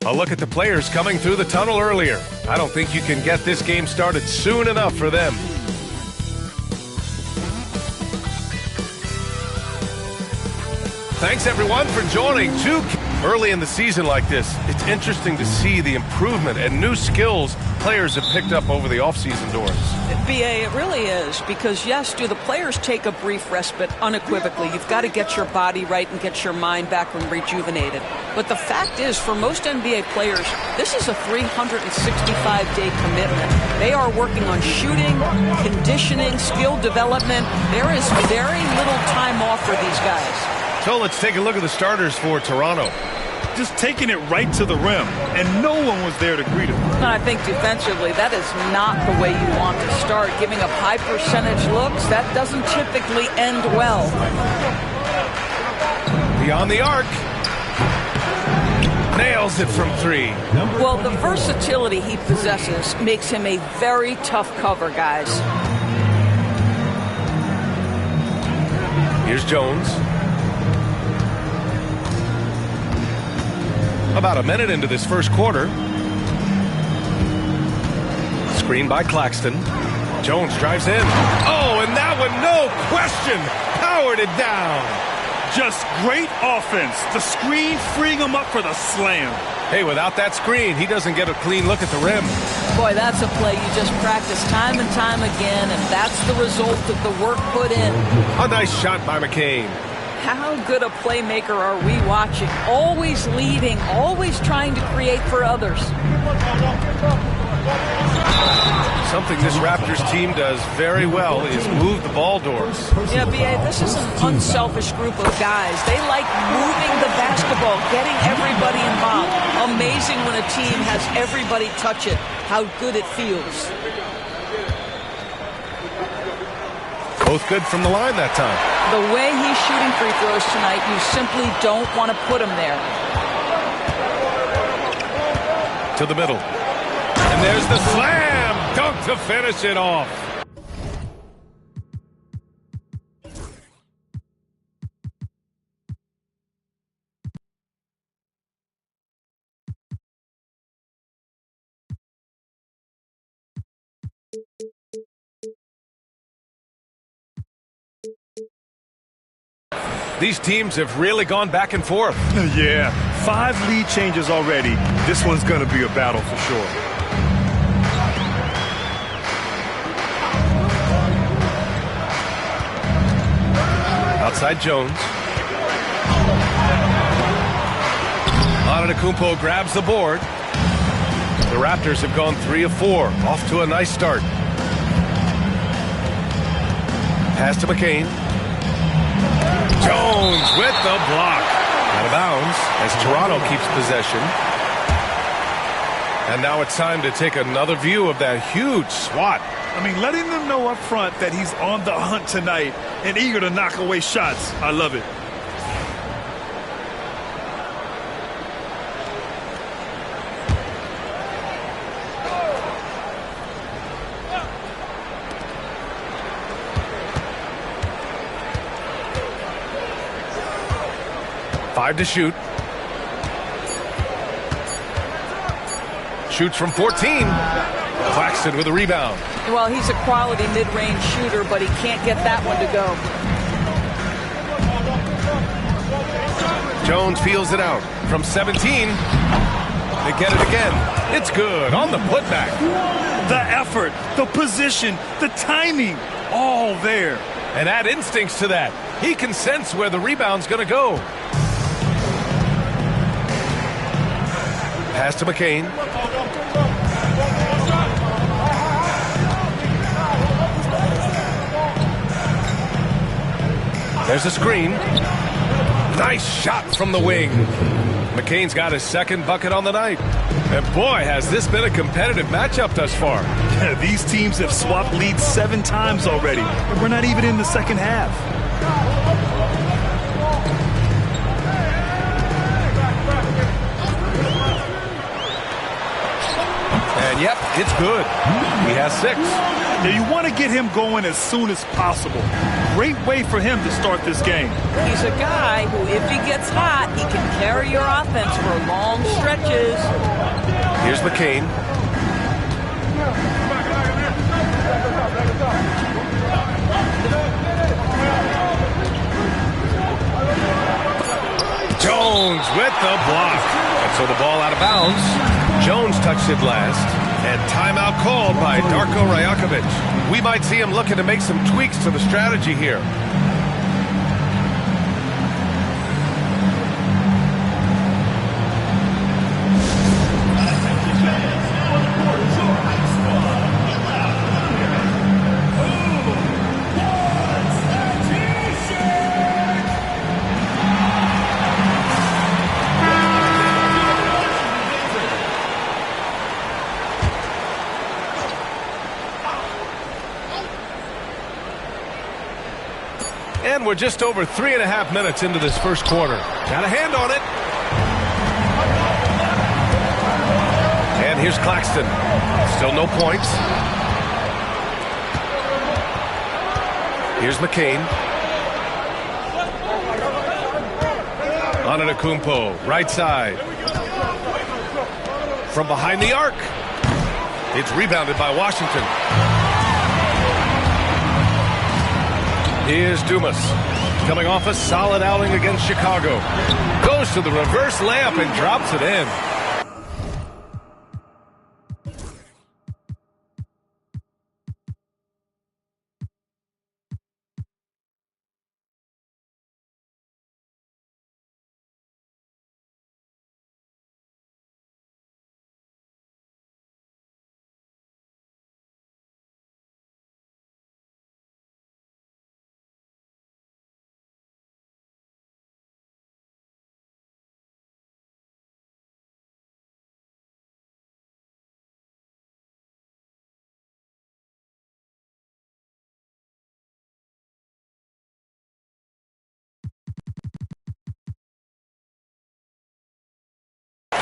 A look at the players coming through the tunnel earlier. I don't think you can get this game started soon enough for them. Thanks, everyone, for joining. Early in the season like this, it's interesting to see the improvement and new skills players have picked up over the offseason doors. BA, it really is, because yes, do the players take a brief respite? Unequivocally. You've got to get your body right and get your mind back and rejuvenated. But the fact is, for most NBA players, this is a 365-day commitment. They are working on shooting, conditioning, skill development. There is very little time off for these guys. So let's take a look at the starters for Toronto. Just taking it right to the rim, and no one was there to greet him. And I think defensively, that is not the way you want to start. Giving up high percentage looks, that doesn't typically end well. Beyond the arc. Nails it from three. Well, the versatility he possesses makes him a very tough cover, guys. Here's Jones. About a minute into this first quarter. Screen by Claxton. Jones drives in. Oh, and that one, no question, powered it down. Just great offense. The screen freeing him up for the slam. Hey, without that screen, he doesn't get a clean look at the rim. Boy, that's a play you just practice time and time again, and that's the result of the work put in. A nice shot by McCain. How good a playmaker are we watching? Always leading, always trying to create for others. Something this Raptors team does very well is move the ball doors. Yeah, B.A., this is an unselfish group of guys. They like moving the basketball, getting everybody involved. Amazing when a team has everybody touch it, how good it feels. Both good from the line that time. The way he's shooting free throws tonight, you simply don't want to put him there. To the middle. And there's the slam dunk to finish it off. These teams have really gone back and forth. Yeah, 5 lead changes already. This one's going to be a battle for sure. Outside Jones. Antetokounmpo grabs the board. The Raptors have gone 3 of 4. Off to a nice start. Pass to McCain. Jones with the block. Out of bounds as Toronto keeps possession. And now it's time to take another view of that huge swat. I mean, letting them know up front that he's on the hunt tonight and eager to knock away shots. I love it. Five to shoot. Shoots from 14. Claxton with a rebound. Well, he's a quality mid-range shooter, but he can't get that one to go. Jones feels it out. From 17. They get it again. It's good on the putback. The effort, the position, the timing, all there. And add instincts to that. He can sense where the rebound's going to go. Pass to McCain. There's a screen. Nice shot from the wing. McCain's got his second bucket on the night. And boy, has this been a competitive matchup thus far. These teams have swapped leads 7 times already. And we're not even in the second half. And yep, it's good. He has 6. Now, you want to get him going as soon as possible. Great way for him to start this game. He's a guy who, if he gets hot, he can carry your offense for long stretches. Here's McCain. Jones with the block. And so the ball out of bounds. Jones touched it last. And timeout called by Darko Rajakovic. We might see him looking to make some tweaks to the strategy here. And we're just over 3.5 minutes into this first quarter. Got a hand on it. And here's Claxton. Still no points. Here's McCain. Antetokounmpo, right side. From behind the arc. It's rebounded by Washington. Here's Dumas, coming off a solid outing against Chicago. Goes to the reverse layup and drops it in.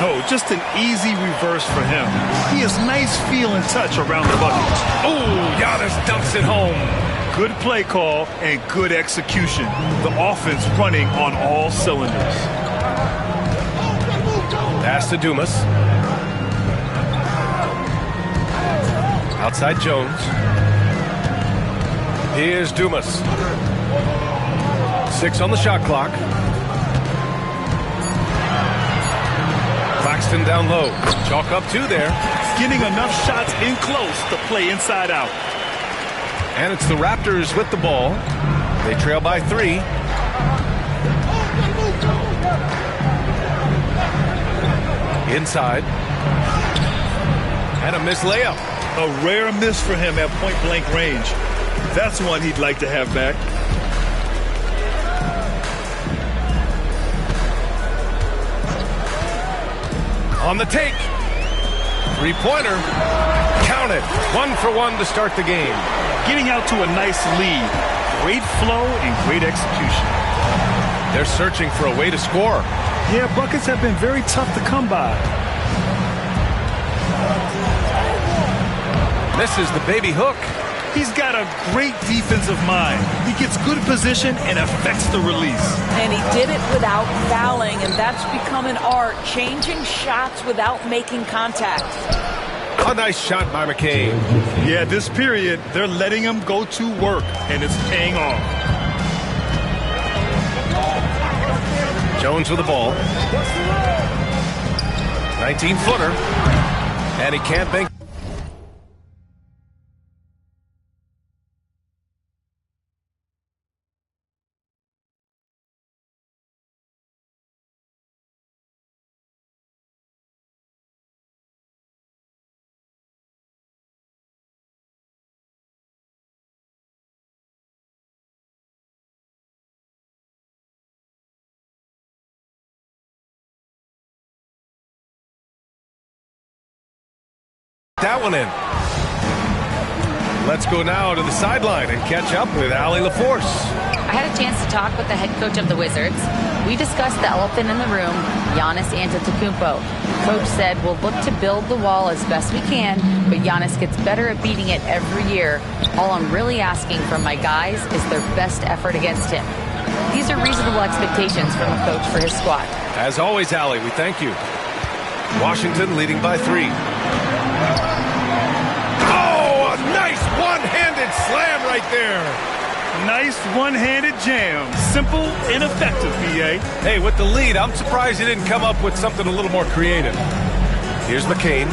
No, just an easy reverse for him. He has nice feel and touch around the bucket. Oh, Giannis dumps it home. Good play call and good execution. The offense running on all cylinders. Pass to Dumas. Outside Jones. Here's Dumas. 6 on the shot clock. Claxton down low. Chalk up 2 there. Getting enough shots in close to play inside out. And it's the Raptors with the ball. They trail by 3. Inside. And a missed layup. A rare miss for him at point-blank range. That's one he'd like to have back. On the take. 3-pointer. Count it. 1 for 1 to start the game. Getting out to a nice lead. Great flow and great execution. They're searching for a way to score. Yeah, buckets have been very tough to come by. Misses the baby hook. He's got a great defensive mind. He gets good position and affects the release. And he did it without fouling, and that's become an art, changing shots without making contact. A nice shot by McCain. Yeah, this period, they're letting him go to work, and it's paying off. Jones with the ball. 19-footer. And he can't bank. That one in. Let's go now to the sideline and catch up with Allie LaForce. I had a chance to talk with the head coach of the Wizards. We discussed the elephant in the room, Giannis Antetokounmpo. Coach said we'll look to build the wall as best we can, but Giannis gets better at beating it every year. All I'm really asking from my guys is their best effort against him. These are reasonable expectations from a coach for his squad. As always, Allie, we thank you. Washington leading by 3. Oh, a nice one-handed slam right there. Nice one-handed jam. Simple and effective, B.A. Hey, with the lead, I'm surprised he didn't come up with something a little more creative. Here's McCain.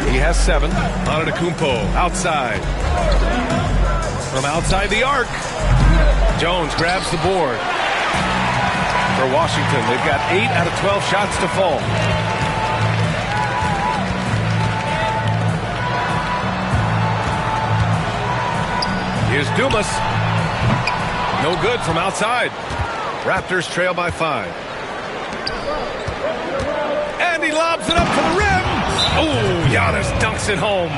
He has 7. Antetokounmpo outside. From outside the arc, Jones grabs the board. For Washington, they've got 8 out of 12 shots to fall. Here's Dumas. No good from outside. Raptors trail by 5. And he lobs it up to the rim. Oh, Giannis dunks it home.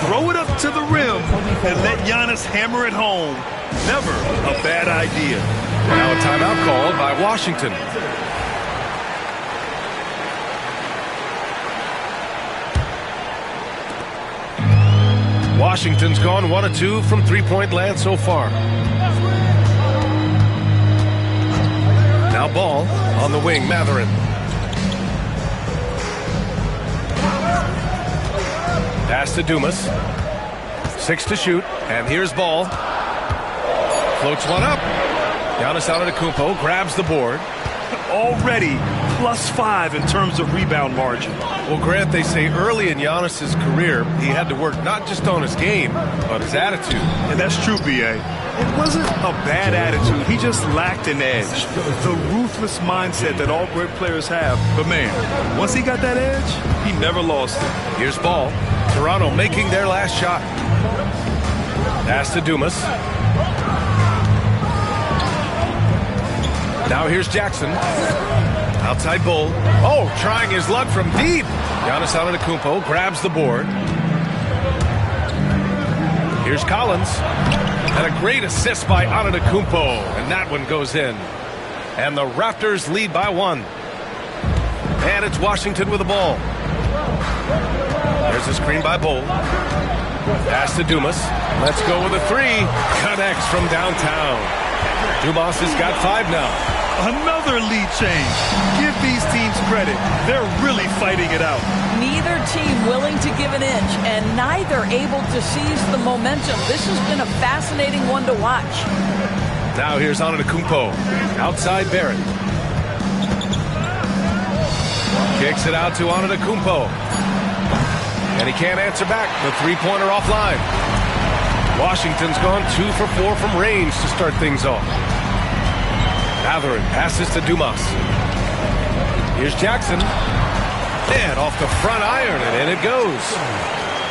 Throw it up to the rim and let Giannis hammer it home. Never a bad idea. Now a timeout called by Washington. Washington's gone 1 of 2 from three-point land so far. Now ball on the wing, Mathurin. Pass to Dumas. 6 to shoot, and here's ball. Floats one up. Giannis Antetokounmpo grabs the board. Already +5 in terms of rebound margin. Well, Grant, they say early in Giannis's career, he had to work not just on his game, but his attitude. And that's true, B.A. It wasn't a bad attitude. He just lacked an edge. The ruthless mindset that all great players have. But, man, once he got that edge, he never lost it. Here's ball. Toronto making their last shot. Pass to Dumas. Now here's Jackson. Outside Bull. Oh, trying his luck from deep. Giannis Antetokounmpo grabs the board. Here's Collins. And a great assist by Antetokounmpo. And that one goes in. And the Raptors lead by 1. And it's Washington with the ball. There's a screen by Bull. Pass to Dumas. Let's go with a 3. Connects from downtown. Dumas has got 5 now. Another lead change. Give these teams credit. They're really fighting it out. Neither team willing to give an inch, and neither able to seize the momentum. This has been a fascinating one to watch. Now here's Antetokounmpo. Outside Barrett. Kicks it out to Antetokounmpo. And he can't answer back. The three-pointer offline. Washington's gone 2 for 4 from range to start things off. Mathurin passes to Dumas. Here's Jackson. And off the front iron, and in it goes.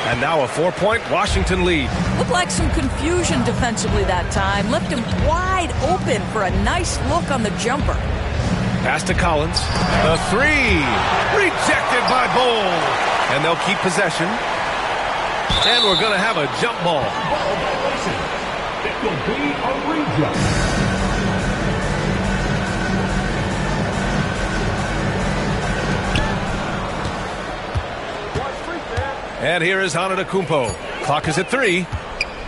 And now a 4-point Washington lead. Looked like some confusion defensively that time. Left him wide open for a nice look on the jumper. Pass to Collins. The 3. Rejected by Bull. And they'll keep possession. And we're going to have a jump ball. It will be a reject. And here is Antetokounmpo. Clock is at 3.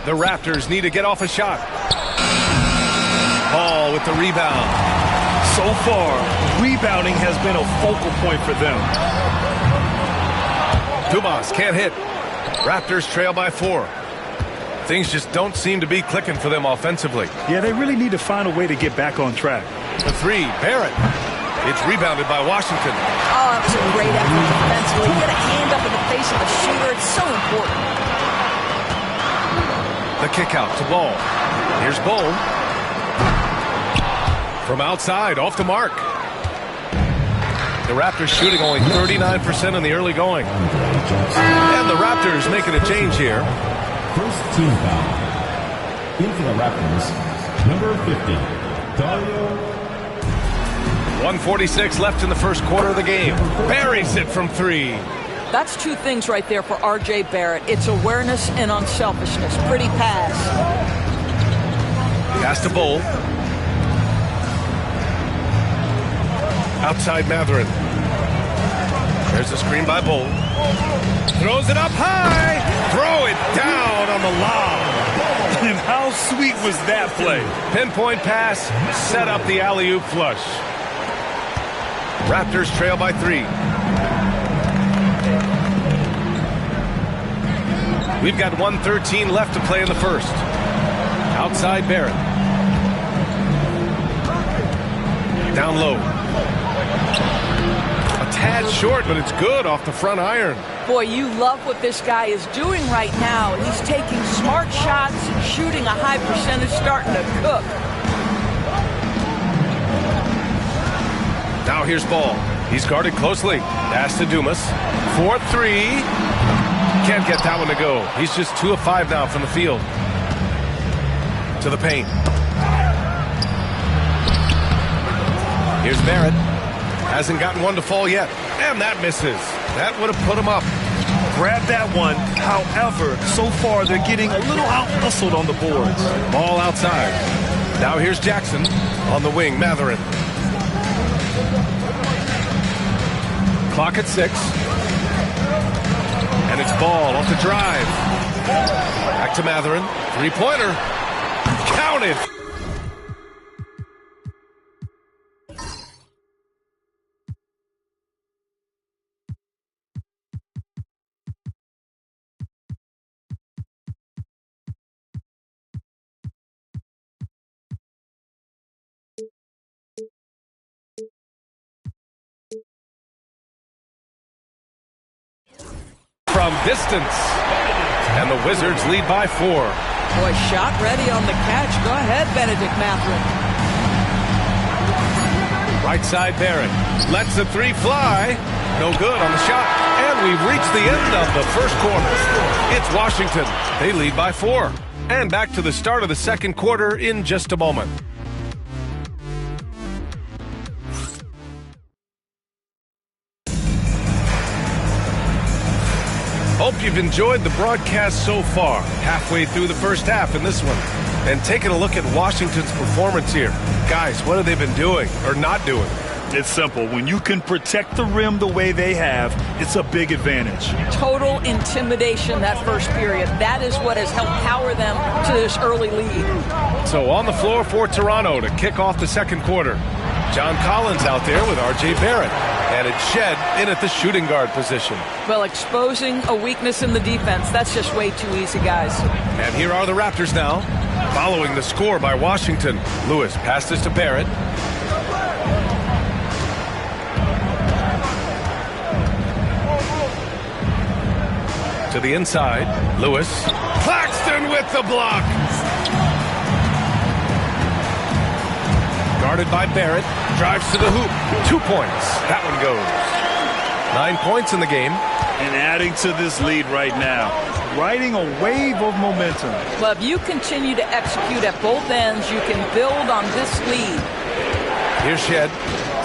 The Raptors need to get off a shot. Ball with the rebound. So far, rebounding has been a focal point for them. Dumas can't hit. Raptors trail by 4. Things just don't seem to be clicking for them offensively. Yeah, they really need to find a way to get back on track. The 3, Barrett. It's rebounded by Washington. Oh, that was a great effort defensively. Get a hand up in the face of the shooter. It's so important. The kick out to Ball. Here's Bull. From outside, off the mark. The Raptors shooting only 39% in the early going. And the Raptors making a change here. First team foul. In for the Raptors, number 50, Dario. 1:46 left in the first quarter of the game. Buries it from 3. That's 2 things right there for R.J. Barrett. It's awareness and unselfishness. Pretty pass. Pass to Bull. Outside Matherin. There's a screen by Bull. Throws it up high. Throw it down on the lob. And how sweet was that play? Pinpoint pass, set up the alley-oop flush. Raptors trail by 3. We've got 1:13 left to play in the first. Outside Barrett. Down low. A tad short, but it's good off the front iron. Boy, you love what this guy is doing right now. He's taking smart shots, shooting a high percentage, starting to cook. Now here's Ball. He's guarded closely. Pass to Dumas. 4-3. Can't get that one to go. He's just 2 of 5 now from the field. To the paint. Here's Barrett. Hasn't gotten one to fall yet. And that misses. That would have put him up. Grab that one. However, so far they're getting a little out-hustled on the boards. Ball outside. Now here's Jackson. On the wing, Matherin. Clock at 6. And it's Ball off the drive. Back to Matherin. Three-pointer. Counted. From distance. And the Wizards lead by 4. Boy, shot ready on the catch. Go ahead, Benedict Mathurin. Right side Barrett. Lets the 3 fly. No good on the shot. And we've reached the end of the first quarter. It's Washington. They lead by 4. And back to the start of the second quarter in just a moment. Hope you've enjoyed the broadcast so far, halfway through the first half in this one. And taking a look at Washington's performance here. Guys, what have they been doing or not doing? It's simple. When you can protect the rim the way they have, it's a big advantage. Total intimidation that first period. That is what has helped power them to this early lead. So on the floor for Toronto to kick off the second quarter. John Collins out there with R.J. Barrett. And it's Shed in at the shooting guard position. Well, exposing a weakness in the defense, that's just way too easy, guys. And here are the Raptors now, following the score by Washington. Lewis passes to Barrett. To the inside, Lewis. Claxton with the block. Guarded by Barrett. Drives to the hoop. 2 points. That one goes. 9 points in the game. And adding to this lead right now. Riding a wave of momentum. Well, if you continue to execute at both ends, you can build on this lead. Here's Shed.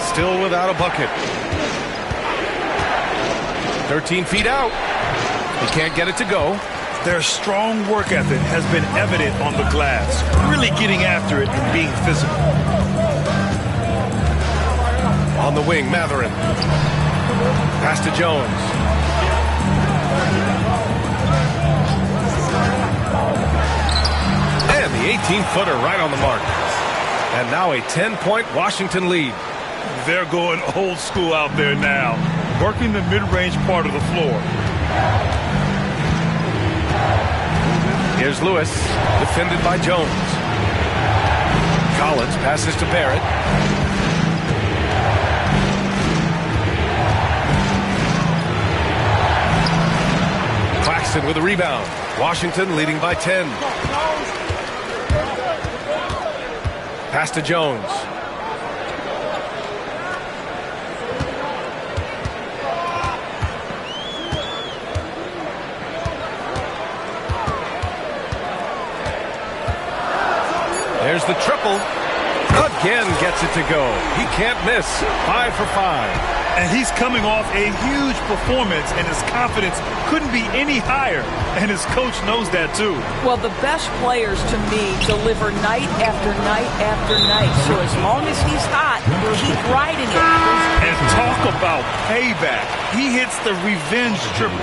Still without a bucket. 13 feet out. He can't get it to go. Their strong work ethic has been evident on the glass. Really getting after it and being physical. On the wing, Matherin. Pass to Jones. And the 18-footer right on the mark. And now a 10-point Washington lead. They're going old school out there now. Working the mid-range part of the floor. Here's Lewis, defended by Jones. Collins passes to Barrett. Claxton with a rebound. Washington leading by 10. Pass to Jones. There's the triple. Again gets it to go. He can't miss. 5 for 5. And he's coming off a huge performance, and his confidence couldn't be any higher. And his coach knows that, too. Well, the best players, to me, deliver night after night after night. So as long as he's hot, keep riding it. Talk about payback. He hits the revenge triple.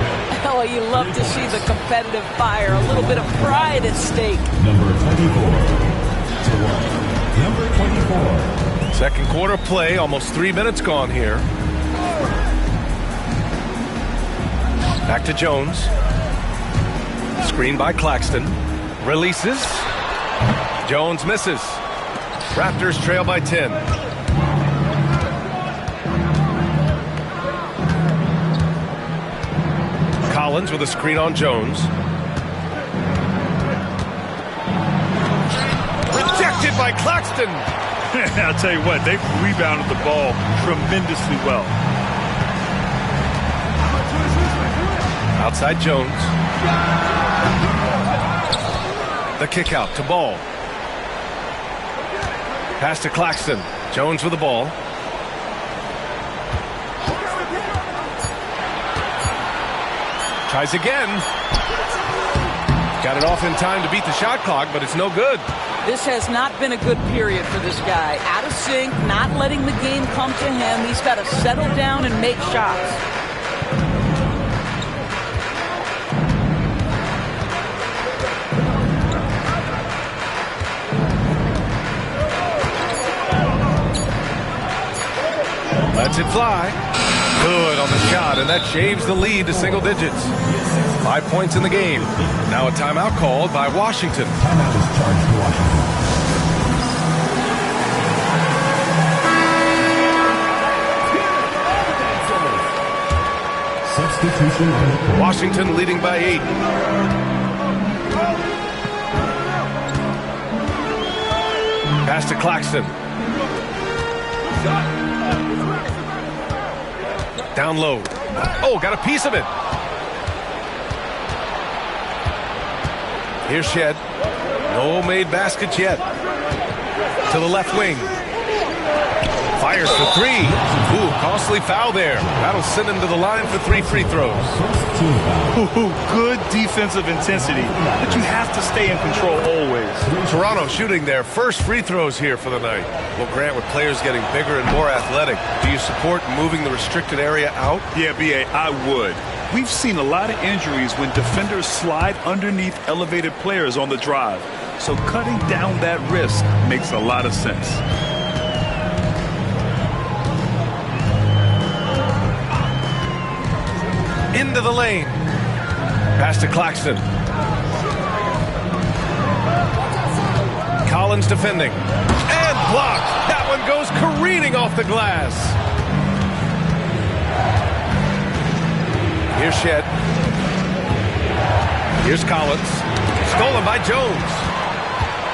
Oh, you love to see the competitive fire. A little bit of pride at stake. Number 24 to 1. Number 24. Second quarter play, almost 3 minutes gone here. Back to Jones. Screen by Claxton. Releases. Jones misses. Raptors trail by 10. Collins with a screen on Jones. Rejected by Claxton. I'll tell you what, they've rebounded the ball tremendously well. Outside Jones. The kick out to Ball. Pass to Claxton. Jones with the ball. Tries again. Got it off in time to beat the shot clock, but it's no good. This has not been a good period for this guy. Out of sync, not letting the game come to him. He's got to settle down and make shots. Lets it fly. Good on the shot, and that shaves the lead to single digits. 5 points in the game. Now a timeout called by Washington. Timeout is charged to Washington. Substitution on the court. Washington leading by 8. Pass to Claxton. Down low. Oh, got a piece of it. Here's Shed. No made baskets yet. To the left wing. Fires for 3. Ooh, costly foul there. That'll send him to the line for 3 free throws. Ooh, good defensive intensity, but you have to stay in control always. Toronto shooting their first free throws here for the night. Well, Grant, with players getting bigger and more athletic, do you support moving the restricted area out? Yeah, B.A., I would. We've seen a lot of injuries when defenders slide underneath elevated players on the drive. So cutting down that risk makes a lot of sense. Into the lane. Pass to Claxton. Collins defending. And blocked. That one goes careening off the glass. Here's Shed. Here's Collins. Stolen by Jones.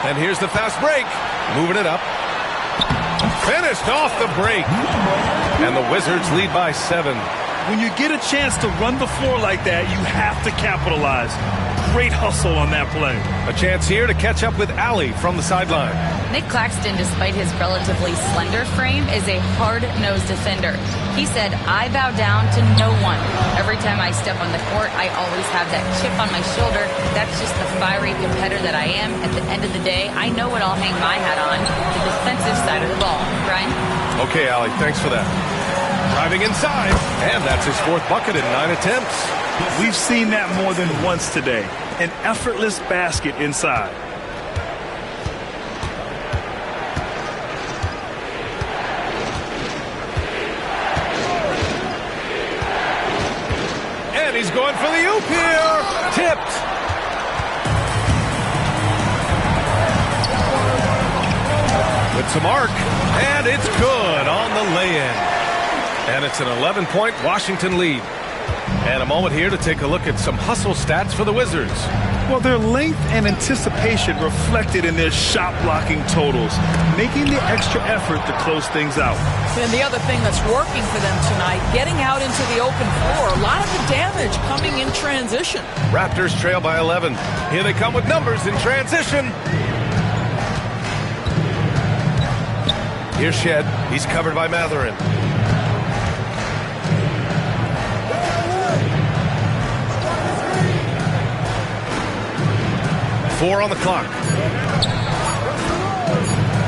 And here's the fast break. Moving it up. Finished off the break. And the Wizards lead by 7. When you get a chance to run the floor like that, you have to capitalize. Great hustle on that play. A chance here to catch up with Allie from the sideline. Nick Claxton, despite his relatively slender frame, is a hard-nosed defender. He said, "I bow down to no one. Every time I step on the court, I always have that chip on my shoulder. That's just the fiery competitor that I am. At the end of the day, I know what I'll hang my hat on, the defensive side of the ball." Brian? Okay, Allie, thanks for that. Driving inside, and that's his 4th bucket in 9 attempts. We've seen that more than once today. An effortless basket inside. And he's going for the oop here. Tipped. With some arc, and it's good on the lay-in. And it's an 11-point Washington lead. And a moment here to take a look at some hustle stats for the Wizards. Well, their length and anticipation reflected in their shot blocking totals, making the extra effort to close things out. And the other thing that's working for them tonight, getting out into the open floor. A lot of the damage coming in transition. Raptors trail by 11. Here they come with numbers in transition. Here's Shed. He's covered by Mathurin. Four on the clock.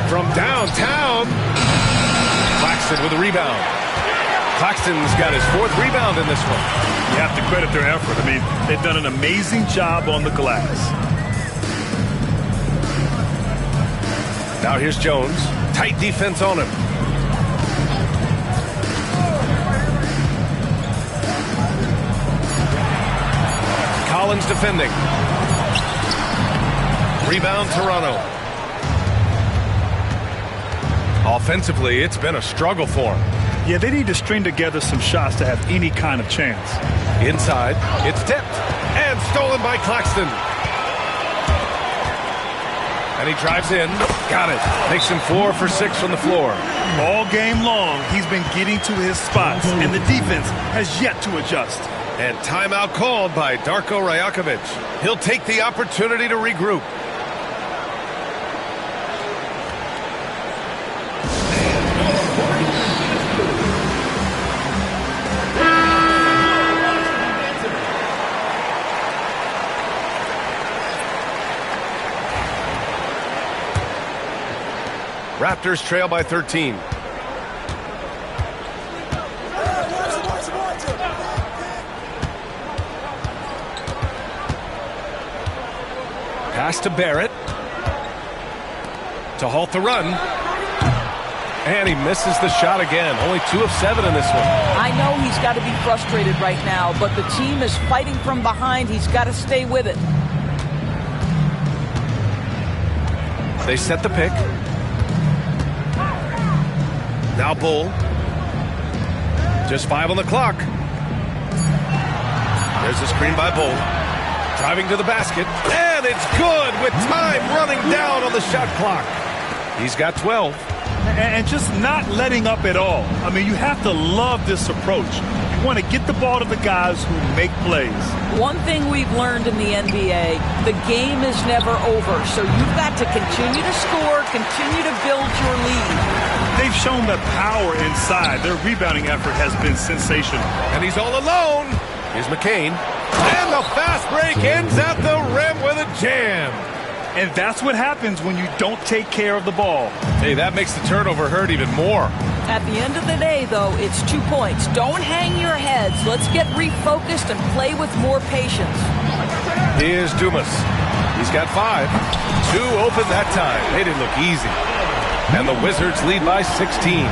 From downtown. Claxton with a rebound. Claxton's got his 4th rebound in this one. You have to credit their effort. I mean, they've done an amazing job on the glass. Now here's Jones. Tight defense on him. Collins defending. Rebound Toronto. Offensively, it's been a struggle for him. Yeah, they need to string together some shots to have any kind of chance. Inside, it's tipped and stolen by Claxton. And he drives in. Got it. Makes him 4 for 6 from the floor. All game long, he's been getting to his spots, and the defense has yet to adjust. And timeout called by Darko Rajakovic. He'll take the opportunity to regroup. Raptors trail by 13. Pass to Barrett to halt the run. And he misses the shot again. Only 2 of 7 in this one. I know he's got to be frustrated right now, but the team is fighting from behind. He's got to stay with it. They set the pick. Now Bull. Just 5 on the clock. There's a screen by Bull. Driving to the basket. And it's good with time running down on the shot clock. He's got 12. And just not letting up at all. I mean, you have to love this approach. You want to get the ball to the guys who make plays. One thing we've learned in the NBA, the game is never over. So you've got to continue to score, continue to build your lead. They've shown the power inside. Their rebounding effort has been sensational. And he's all alone. Here's McCain. And the fast break ends at the rim with a jam. And that's what happens when you don't take care of the ball. Hey, that makes the turnover hurt even more. At the end of the day, though, it's 2 points. Don't hang your heads. Let's get refocused and play with more patience. Here's Dumas. He's got 5. 2 open that time. They didn't look easy. And the Wizards lead by 16.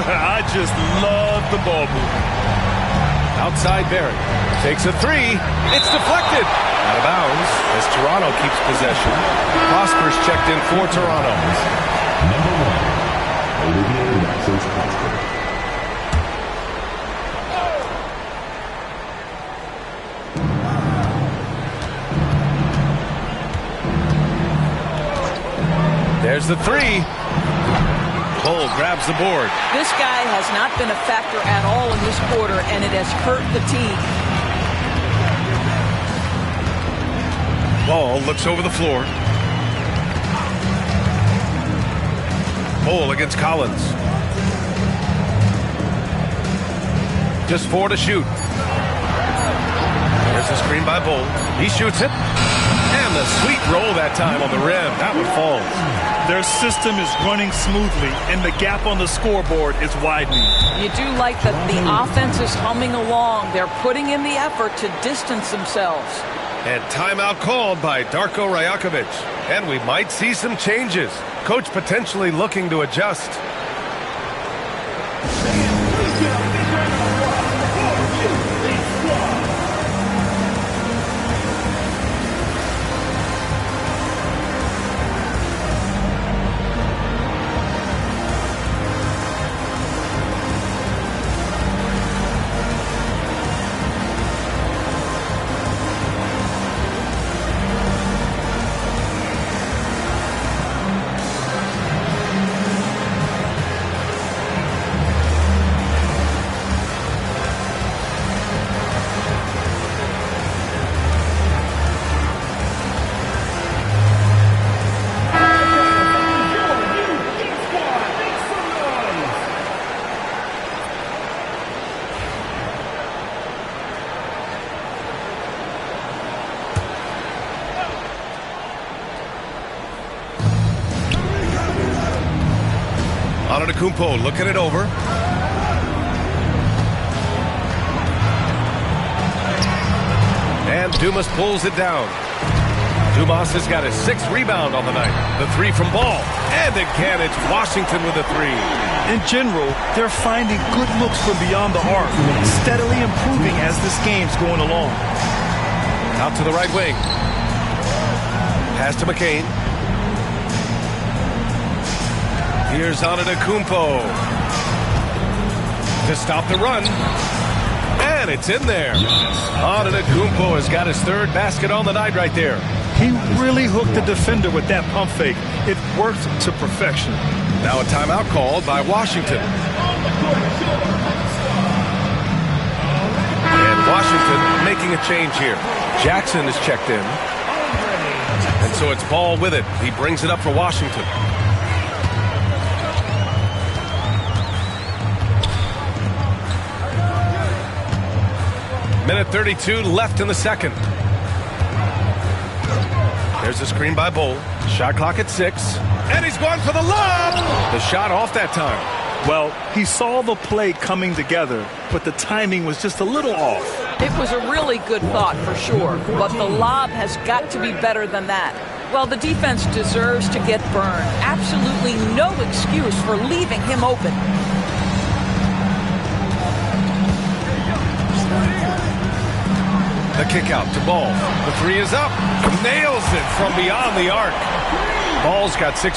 I just love the ball movement. Outside Barrett. Takes a 3. It's deflected. Out of bounds as Toronto keeps possession. Prosper's checked in for Toronto. Number 1, Olivier Alexis Prosper. There's the 3. Bull grabs the board. This guy has not been a factor at all in this quarter, and it has hurt the team. Ball looks over the floor. Bull against Collins. Just 4 to shoot. There's a screen by Bull. He shoots it. And the sweet roll that time on the rim. That one falls. Their system is running smoothly, and the gap on the scoreboard is widening. You do like that the offense is humming along. They're putting in the effort to distance themselves. And timeout called by Darko Rajakovic. And we might see some changes. Coach potentially looking to adjust. Antetokounmpo looking it over. And Dumas pulls it down. Dumas has got his 6th rebound on the night. The 3 from Ball. And again, it's Washington with a 3. In general, they're finding good looks from beyond the arc, steadily improving as this game's going along. Out to the right wing. Pass to McCain. Here's Antetokounmpo to stop the run. And it's in there. Antetokounmpo has got his 3rd basket on the night right there. He really hooked the defender with that pump fake. It worked to perfection. Now a timeout called by Washington. And Washington making a change here. Jackson is checked in. And so it's Ball with it. He brings it up for Washington. Minute 32 left in the second. There's a screen by Bol. Shot clock at 6. And he's going for the lob. The shot off that time. Well, he saw the play coming together, but the timing was just a little off. It was a really good thought for sure, but the lob has got to be better than that. Well, the defense deserves to get burned. Absolutely no excuse for leaving him open. The kick out to Ball. The 3 is up. Nails it from beyond the arc. Ball's got 6.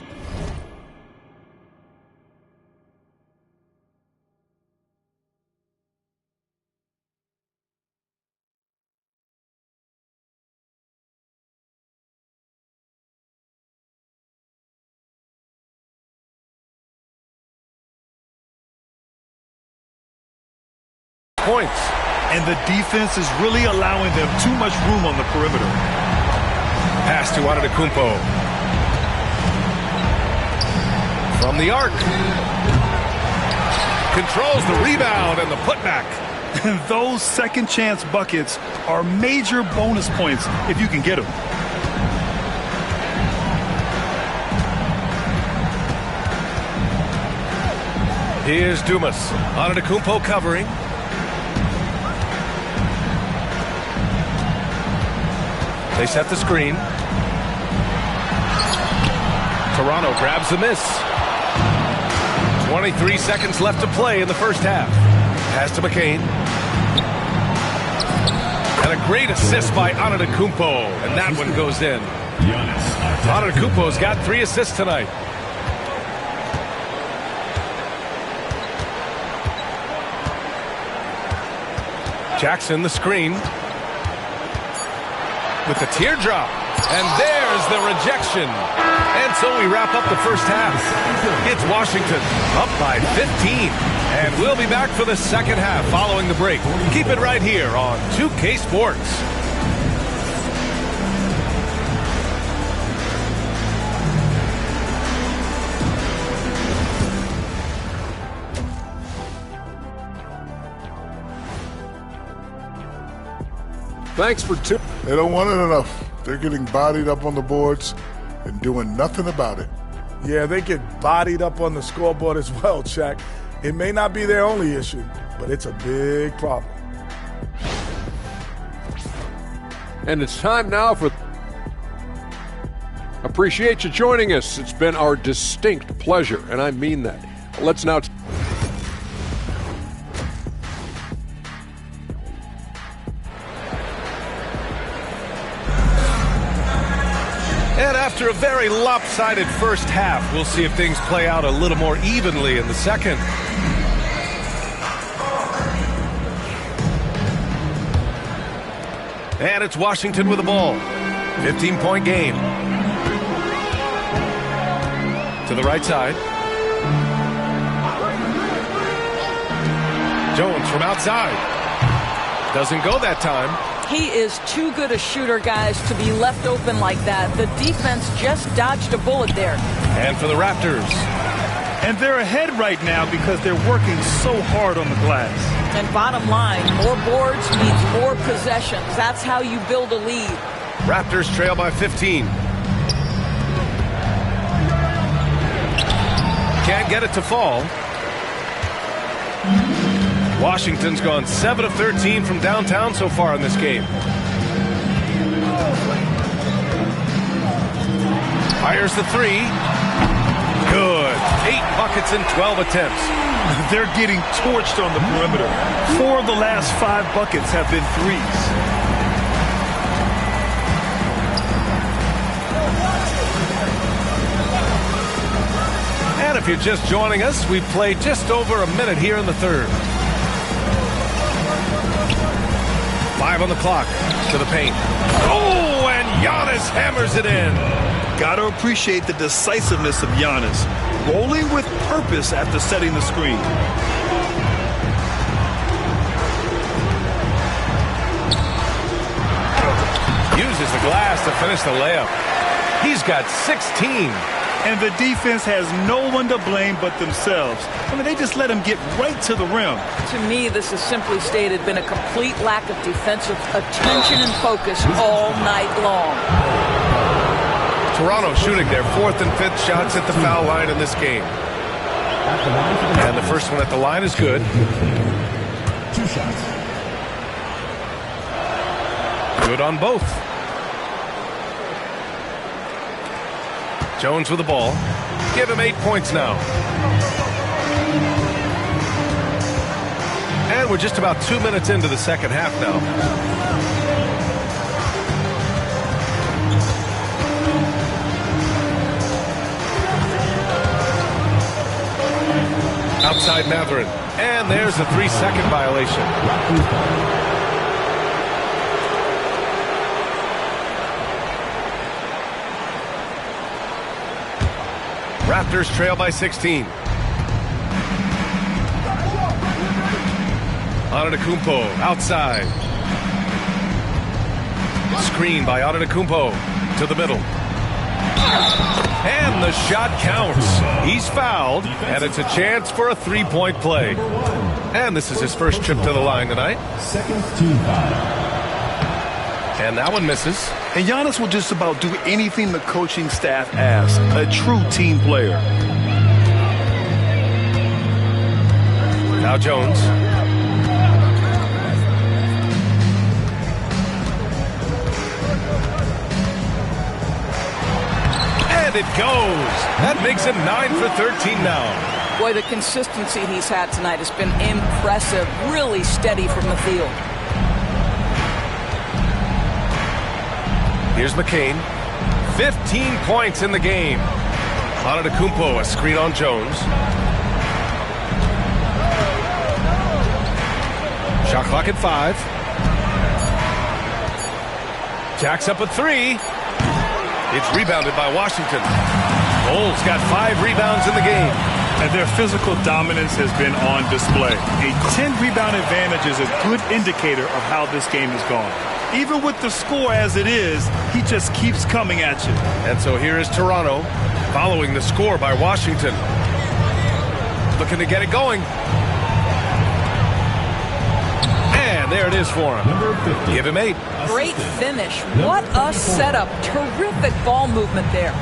Points. And the defense is really allowing them too much room on the perimeter. Pass to Antetokounmpo. From the arc. Controls the rebound and the putback. And those second chance buckets are major bonus points if you can get them. Here's Dumas. Antetokounmpo covering. They set the screen. Toronto grabs the miss. 23 seconds left to play in the first half. Pass to McCain. And a great assist by Antetokounmpo. And that one goes in. Antetokounmpo's got 3 assists tonight. Jackson the screen. With the teardrop. And there's the rejection. And so we wrap up the first half. It's Washington up by 15. And we'll be back for the second half following the break. Keep it right here on 2K Sports. Thanks for tuning. They don't want it enough. They're getting bodied up on the boards and doing nothing about it. Yeah, they get bodied up on the scoreboard as well, Shaq. It may not be their only issue, but it's a big problem. And it's time now for... Appreciate you joining us. It's been our distinct pleasure, and I mean that. Let's now... And after a very lopsided first half, we'll see if things play out a little more evenly in the second. And it's Washington with the ball. 15-point game. To the right side. Jones from outside. Doesn't go that time. He is too good a shooter, guys, to be left open like that. The defense just dodged a bullet there. And for the Raptors. And they're ahead right now because they're working so hard on the glass. And bottom line, more boards means more possessions. That's how you build a lead. Raptors trail by 15. Can't get it to fall. Washington's gone 7 of 13 from downtown so far in this game. Fires the three. Good. 8 buckets in 12 attempts. They're getting torched on the perimeter. 4 of the last 5 buckets have been threes. And if you're just joining us, we've played just over a minute here in the third. 5 on the clock to the paint. Oh, and Giannis hammers it in. Gotta appreciate the decisiveness of Giannis. Rolling with purpose after setting the screen. Uses the glass to finish the layup. He's got 16. And the defense has no one to blame but themselves. I mean, they just let him get right to the rim. To me, this has simply stated been a complete lack of defensive attention and focus all night long. Toronto shooting their 4th and 5th shots at the foul line in this game. And the first one at the line is good. 2 shots. Good on both. Jones with the ball. Give him 8 points now. And we're just about 2 minutes into the second half now. Outside Mathurin. And there's a 3-second violation. Raptors trail by 16. Antetokounmpo outside. Screen by Antetokounmpo to the middle. And the shot counts. He's fouled, and it's a chance for a 3-point play. And this is his first trip to the line tonight. Second team foul. And that one misses. And Giannis will just about do anything the coaching staff asks. A true team player. Now Jones. And it goes. That makes him 9 for 13 now. Boy, the consistency he's had tonight has been impressive. Really steady from the field. Here's McCain. 15 points in the game. Antetokounmpo, a screen on Jones. Shot clock at 5. Jacks up a 3. It's rebounded by Washington. Bulls got 5 rebounds in the game. And their physical dominance has been on display. A 10-rebound advantage is a good indicator of how this game has gone. Even with the score as it is, he just keeps coming at you. And so here is Toronto following the score by Washington. Looking to get it going. And there it is for him. Give him 8. Great finish. What a setup. Terrific ball movement there.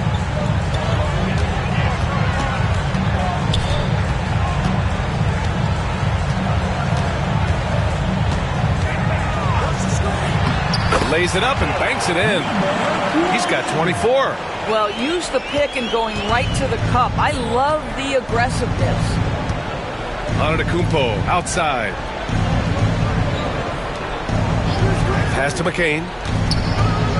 Lays it up and banks it in. He's got 24. Well, use the pick and going right to the cup. I love the aggressiveness. Antetokounmpo outside. Pass to McCain.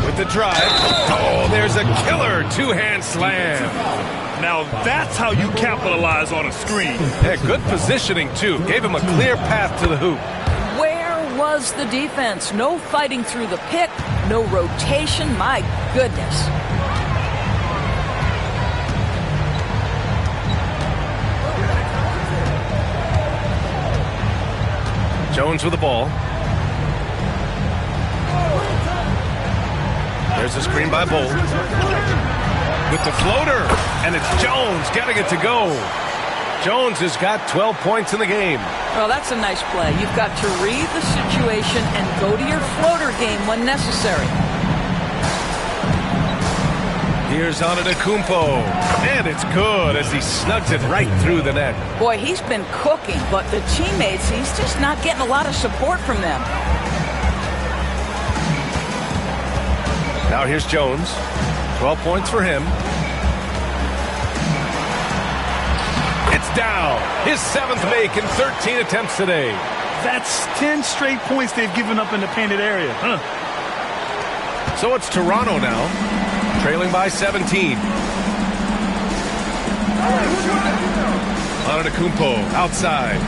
With the drive. Oh, there's a killer 2-hand slam. Now that's how you capitalize on a screen. Yeah, good positioning, too. Gave him a clear path to the hoop. Was the defense. No fighting through the pick, no rotation. My goodness. Jones with the ball. There's a screen by Bull. With the floater, and it's Jones getting it to go. Jones has got 12 points in the game. Well, that's a nice play. You've got to read the situation and go to your floater game when necessary. Here's Antetokounmpo. And it's good as he snugs it right through the net. Boy, he's been cooking, but the teammates, he's just not getting a lot of support from them. Now here's Jones. 12 points for him. It's down. His 7th make in 13 attempts today. That's 10 straight points they've given up in the painted area. So it's Toronto now, trailing by 17. Antetokounmpo outside.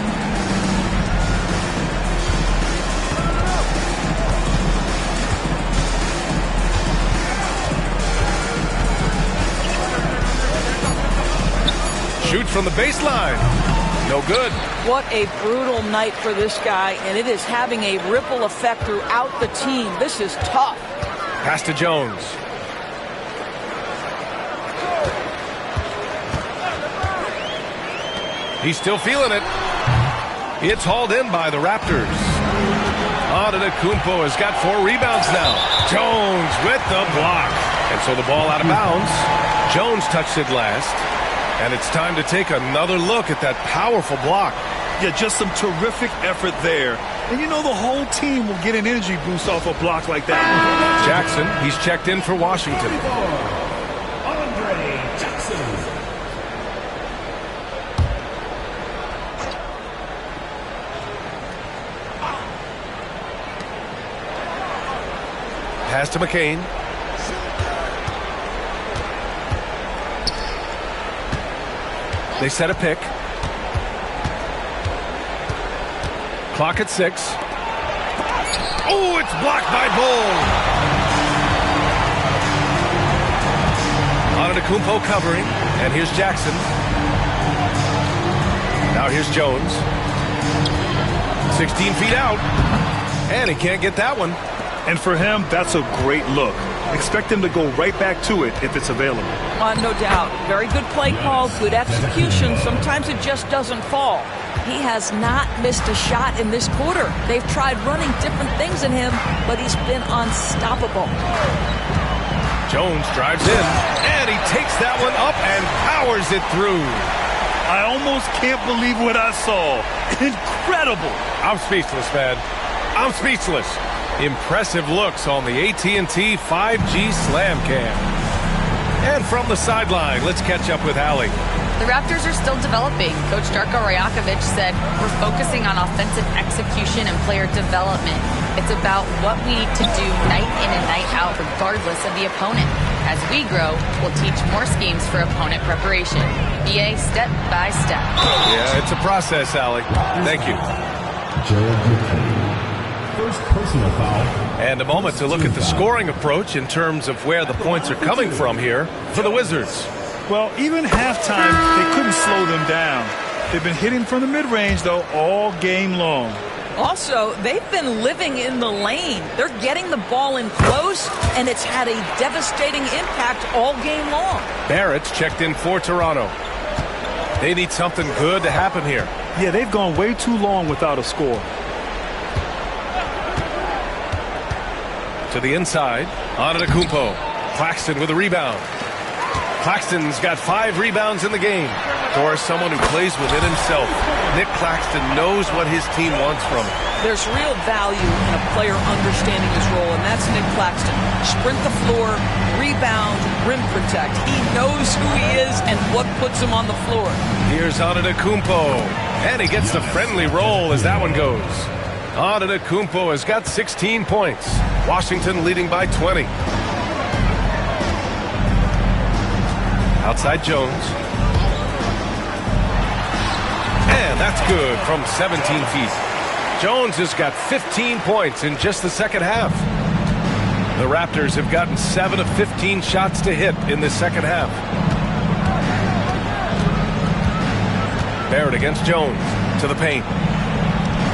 Shoots from the baseline. No good. What a brutal night for this guy, and it is having a ripple effect throughout the team. This is tough. Pass to Jones. He's still feeling it. It's hauled in by the Raptors. Antetokounmpo has got 4 rebounds now. Jones with the block. And so the ball out of bounds. Jones touched it last. And it's time to take another look at that powerful block. Yeah, just some terrific effort there. And you know the whole team will get an energy boost off a block like that. Jackson, he's checked in for Washington. Andre Jackson. Pass to McCain. They set a pick. Clock at 6. Oh, it's blocked by Bull. Antetokounmpo covering. And here's Jackson. Now here's Jones. 16 feet out. And he can't get that one. And for him, that's a great look. Expect him to go right back to it if it's available. No doubt. Very good play call, good execution. Sometimes it just doesn't fall. He has not missed a shot in this quarter. They've tried running different things in him, but he's been unstoppable. Jones drives in, and he takes that one up and powers it through. I almost can't believe what I saw. Incredible. I'm speechless, man. I'm speechless. Impressive looks on the AT&T 5G Slam Cam. And from the sideline, let's catch up with Allie. The Raptors are still developing. Coach Darko Rajakovic said, we're focusing on offensive execution and player development. It's about what we need to do night in and night out, regardless of the opponent. As we grow, we'll teach more schemes for opponent preparation. BA step by step. Yeah, it's a process, Allie. Thank you. First personal foul. And a moment to look at the scoring approach in terms of where the points are coming from here for the Wizards. Well, even halftime, they couldn't slow them down. They've been hitting from the mid-range, though, all game long. Also, they've been living in the lane. They're getting the ball in close, and it's had a devastating impact all game long. Barrett's checked in for Toronto. They need something good to happen here. Yeah, they've gone way too long without a score. To the inside, Antetokounmpo. Claxton with a rebound. Claxton's got 5 rebounds in the game. Doris, someone who plays within himself. Nick Claxton knows what his team wants from him. There's real value in a player understanding his role, and that's Nick Claxton. Sprint the floor, rebound, rim protect. He knows who he is and what puts him on the floor. Here's Antetokounmpo. And he gets the friendly roll as that one goes. Antetokounmpo has got 16 points. Washington leading by 20. Outside Jones. And that's good from 17 feet. Jones has got 15 points in just the second half. The Raptors have gotten 7 of 15 shots to hit in the second half. Barrett against Jones to the paint.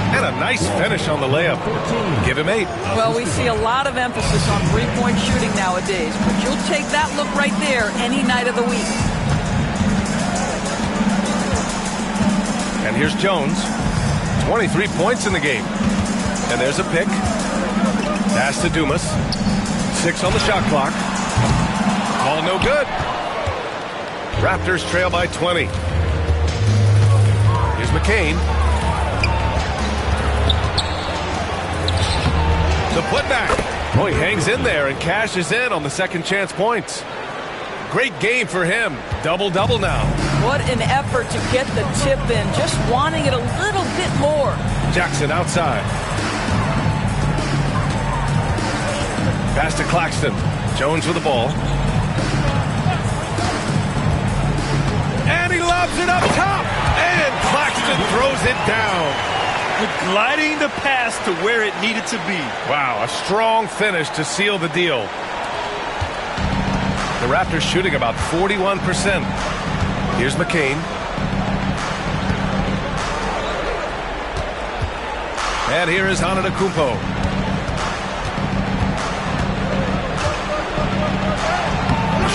And a nice finish on the layup. Give him 8. Well, we see a lot of emphasis on three-point shooting nowadays, but you'll take that look right there any night of the week. And here's Jones. 23 points in the game. And there's a pick. Pass to Dumas. 6 on the shot clock. Ball no good. Raptors trail by 20. Here's McCain. The putback. Oh, he hangs in there and cashes in on the second chance points. Great game for him. Double-double now. What an effort to get the tip in. Just wanting it a little bit more. Jackson outside. Pass to Claxton. Jones with the ball. And he lobs it up top. And Claxton throws it down. Gliding the pass to where it needed to be. Wow, a strong finish to seal the deal. The Raptors shooting about 41%. Here's McCain. And here is Antetokounmpo.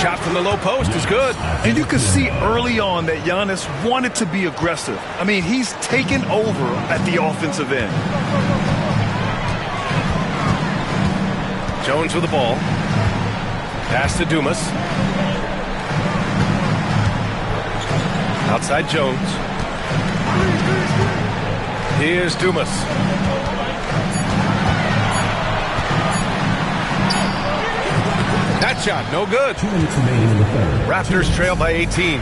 Shot from the low post is good. And you can see early on that Giannis wanted to be aggressive. I mean, he's taken over at the offensive end. Jones with the ball. Pass to Dumas. Outside Jones. Here's Dumas. That shot, no good. 2 minutes remaining in the third. Raptors trail by 18.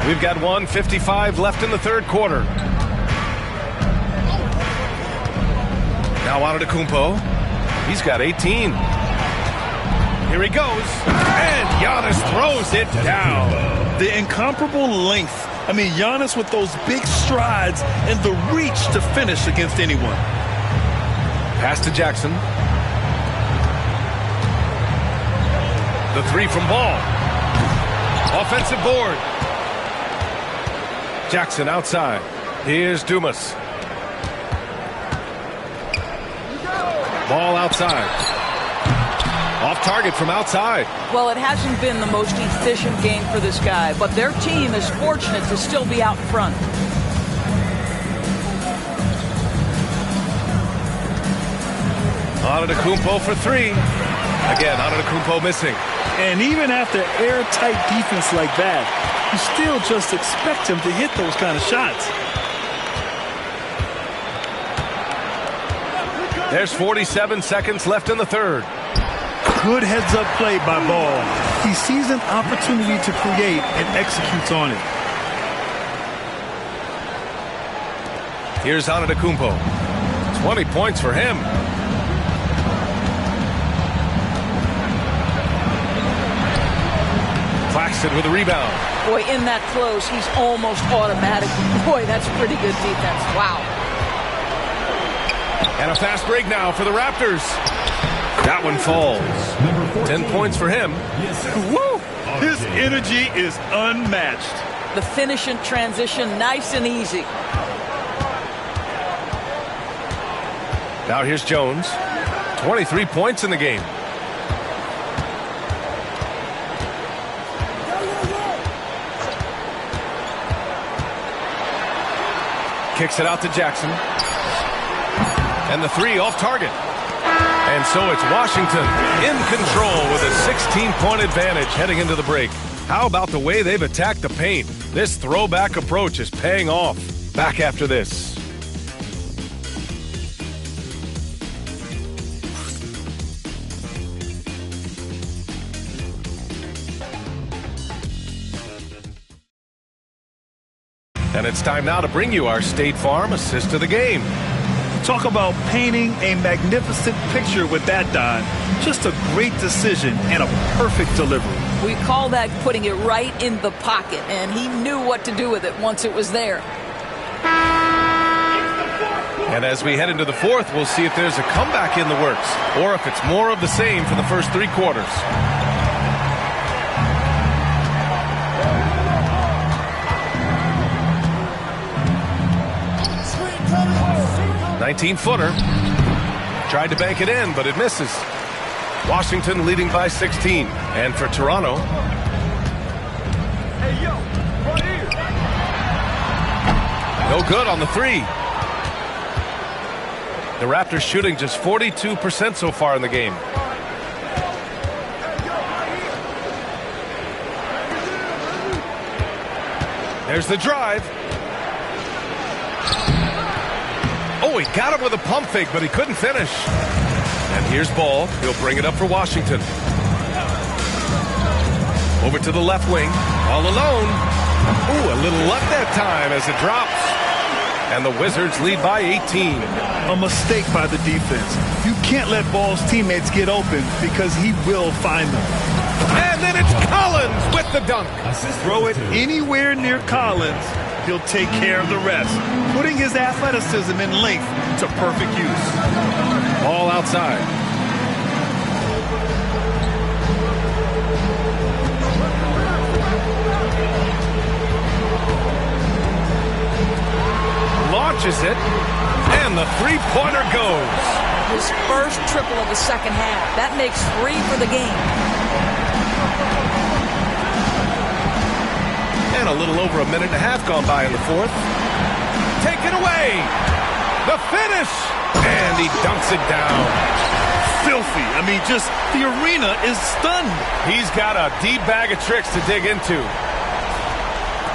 We've got 1:55 left in the third quarter. Now Antetokounmpo. He's got 18. Here he goes. And Giannis throws it down. The incomparable length. I mean, Giannis with those big strides and the reach to finish against anyone. Pass to Jackson. The three from Ball. Offensive board. Jackson outside. Here's Dumas. Ball outside. Off target from outside. Well, it hasn't been the most efficient game for this guy, but their team is fortunate to still be out in front. Antetokounmpo for three. Again, Antetokounmpo missing. And even after airtight defense like that, you still just expect him to hit those kind of shots. There's 47 seconds left in the third. Good heads-up play by Ball. He sees an opportunity to create and executes on it. Here's Antetokounmpo. 20 points for him. Claxton with a rebound. Boy, in that close, he's almost automatic. Boy, that's pretty good defense. Wow. And a fast break now for the Raptors. That one falls. 10 points for him. Woo! His energy is unmatched. The finish in transition, nice and easy. Now here's Jones. 23 points in the game. Kicks it out to Jackson. And the three off target. And so it's Washington in control with a 16-point advantage heading into the break. How about the way they've attacked the paint? This throwback approach is paying off. Back after this. And it's time now to bring you our State Farm assist of the game. Talk about painting a magnificent picture with that, Don. Just a great decision and a perfect delivery. We call that putting it right in the pocket, and he knew what to do with it once it was there. And as we head into the fourth, we'll see if there's a comeback in the works or if it's more of the same for the first three quarters. 19-footer. Tried to bank it in, but it misses. Washington leading by 16. And for Toronto, no good on the three. The Raptors shooting just 42% so far in the game. There's the drive. Oh, he got him with a pump fake, but he couldn't finish. And here's Ball. He'll bring it up for Washington. Over to the left wing. All alone. Ooh, a little luck that time as it drops. And the Wizards lead by 18. A mistake by the defense. You can't let Ball's teammates get open because he will find them. And then it's Collins with the dunk. Throw it anywhere near Collins. He'll take care of the rest, putting his athleticism and length to perfect use. Ball outside. Launches it, and the three-pointer goes. His first triple of the second half. That makes 3 for the game. And a little over a minute and a half gone by in the fourth. Taken away. The finish. And he dunks it down. Filthy. I mean, just the arena is stunned. He's got a deep bag of tricks to dig into.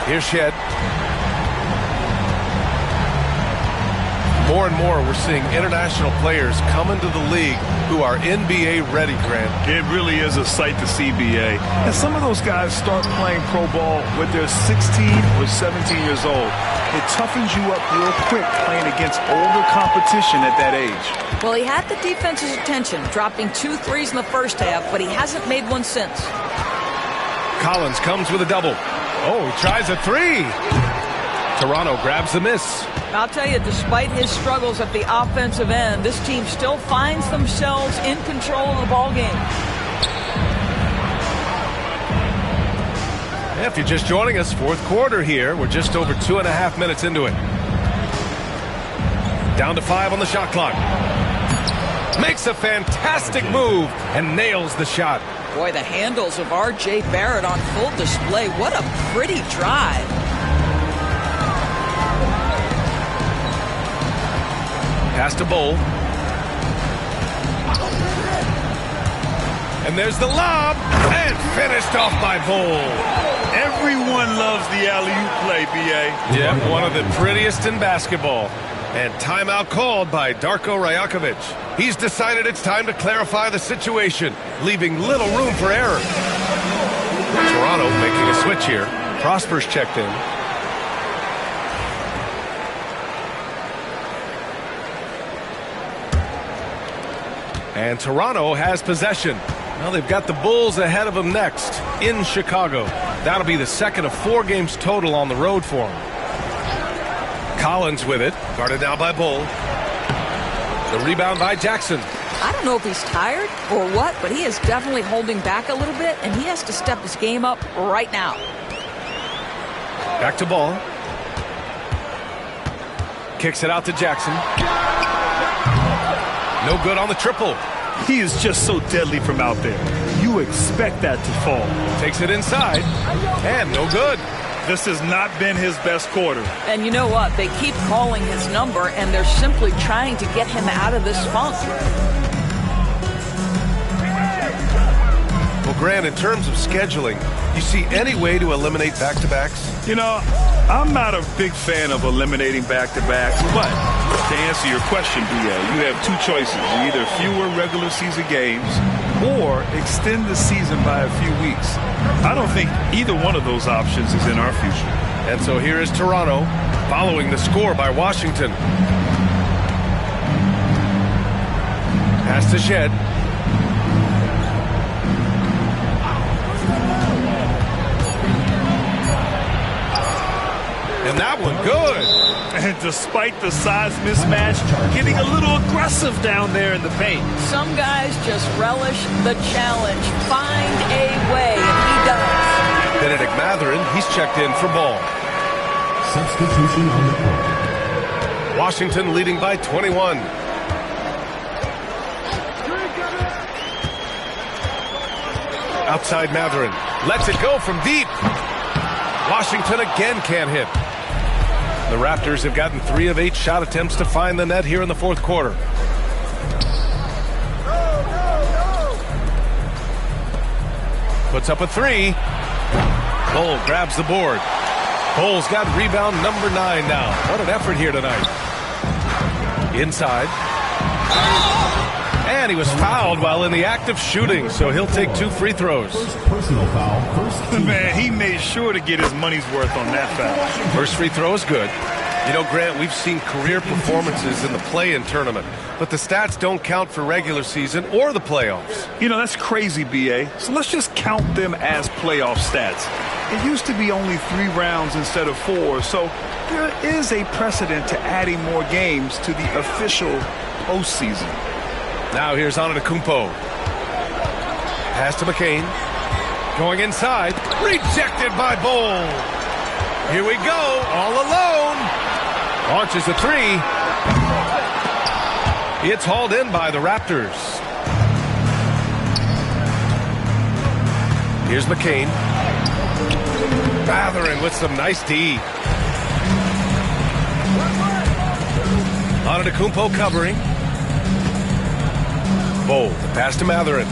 Here's Shed. More and more, we're seeing international players come into the league who are NBA ready, Grant. It really is a sight to see, BA. And some of those guys start playing pro ball when they're 16 or 17 years old. It toughens you up real quick playing against older competition at that age. Well, he had the defense's attention, dropping 2 threes in the first half, but he hasn't made one since. Collins comes with a double. Oh, he tries a 3. Toronto grabs the miss. I'll tell you, despite his struggles at the offensive end, this team still finds themselves in control of the ball game. If you're just joining us, fourth quarter here. We're just over 2.5 minutes into it. Down to 5 on the shot clock. Makes a fantastic move and nails the shot. Boy, the handles of R.J. Barrett on full display. What a pretty drive. Pass to Bol. And there's the lob. And finished off by Bol. Everyone loves the alley-oop play, BA. Yeah, one of the prettiest in basketball. And timeout called by Darko Rajakovic. He's decided it's time to clarify the situation, leaving little room for error. Toronto making a switch here. Prosper's checked in. And Toronto has possession. Well, they've got the Bulls ahead of them next in Chicago. That'll be the second of 4 games total on the road for them. Collins with it, guarded now by Bol. The rebound by Jackson. I don't know if he's tired or what, but he is definitely holding back a little bit, and he has to step his game up right now. Back to Ball. Kicks it out to Jackson. No good on the triple. He is just so deadly from out there. You expect that to fall. Takes it inside, and no good. This has not been his best quarter. And you know what? They keep calling his number, and they're simply trying to get him out of this funk. Well, Grant, in terms of scheduling, you see any way to eliminate back-to-backs? You know, I'm not a big fan of eliminating back-to-backs, but to answer your question, BA, you have 2 choices. Either fewer regular season games or extend the season by a few weeks. I don't think either one of those options is in our future. And so here is Toronto following the score by Washington. Pass to Shed. And that one good. And despite the size mismatch, getting a little aggressive down there in the paint. Some guys just relish the challenge. Find a way, and he does. Benedict Mathurin, he's checked in for Ball. Substitution on the court. Washington leading by 21. Outside Mathurin. Lets it go from deep. Washington again can't hit. The Raptors have gotten 3 of 8 shot attempts to find the net here in the fourth quarter. Puts up a 3. Bol grabs the board. Bol's got rebound number 9 now. What an effort here tonight. Inside. And he was fouled while in the act of shooting, so he'll take 2 free throws. First personal foul. First team. Man, he made sure to get his money's worth on that foul. First free throw is good. You know, Grant, we've seen career performances in the play-in tournament, but the stats don't count for regular season or the playoffs. You know, that's crazy, B.A. So let's just count them as playoff stats. It used to be only 3 rounds instead of 4, so there is a precedent to adding more games to the official postseason. Now here's Antetokounmpo. Pass to McCain. Going inside. Rejected by Bol. Here we go. All alone. Launches a 3. It's hauled in by the Raptors. Here's McCain. Mathurin with some nice D. Antetokounmpo covering. Bol, the pass to Mathurin.